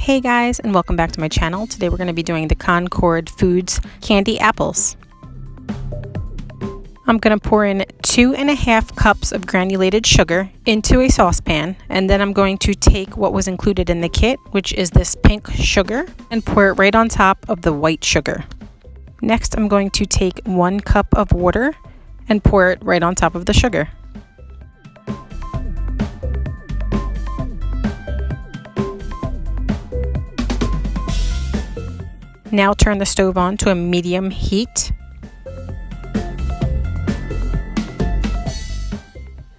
Hey guys, and welcome back to my channel. Today we're going to be doing the Concord Foods candy apples. I'm going to pour in 2.5 cups of granulated sugar into a saucepan, and then I'm going to take what was included in the kit, which is this pink sugar, and pour it right on top of the white sugar. Next, I'm going to take 1 cup of water and pour it right on top of the sugar. Now turn the stove on to a medium heat.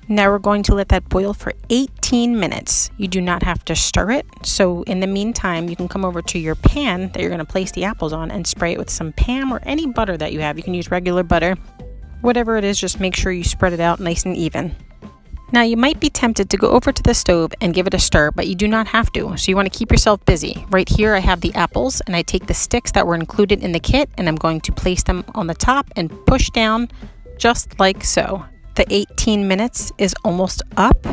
Now we're going to let that boil for 18 minutes. You do not have to stir it. So in the meantime, you can come over to your pan that you're going to place the apples on and spray it with some Pam or any butter that you have. You can use regular butter. Whatever it is, just make sure you spread it out nice and even. Now you might be tempted to go over to the stove and give it a stir, but you do not have to. So you want to keep yourself busy. Right here I have the apples, and I take the sticks that were included in the kit and I'm going to place them on the top and push down just like so. The 18 minutes is almost up.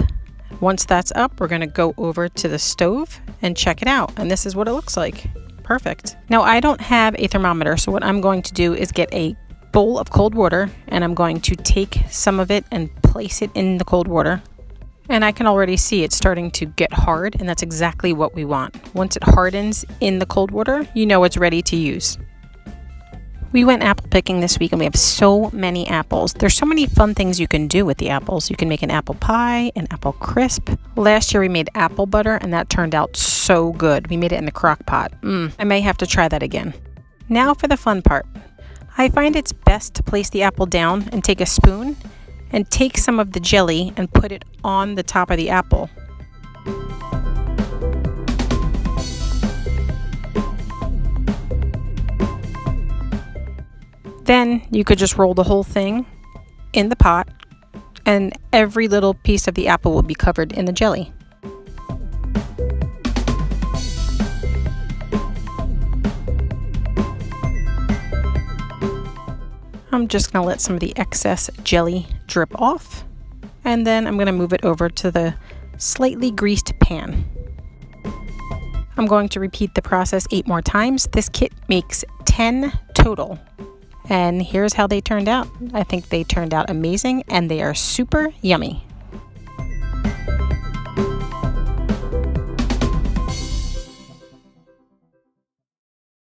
Once that's up, we're going to go over to the stove and check it out. And this is what it looks like. Perfect. Now I don't have a thermometer, so what I'm going to do is get a bowl of cold water, and I'm going to take some of it and place it in the cold water. And I can already see it starting to get hard, and that's exactly what we want. Once it hardens in the cold water, you know it's ready to use. We went apple picking this week and we have so many apples. There's so many fun things you can do with the apples. You can make an apple pie, an apple crisp. Last year we made apple butter and that turned out so good. We made it in the crock pot. I may have to try that again. Now for the fun part. I find it's best to place the apple down and take a spoon and take some of the jelly and put it on the top of the apple. Then you could just roll the whole thing in the pot, and every little piece of the apple will be covered in the jelly. I'm just going to let some of the excess jelly drip off, and then I'm going to move it over to the slightly greased pan. I'm going to repeat the process 8 more times. This kit makes 10 total, and here's how they turned out. I think they turned out amazing, and they are super yummy.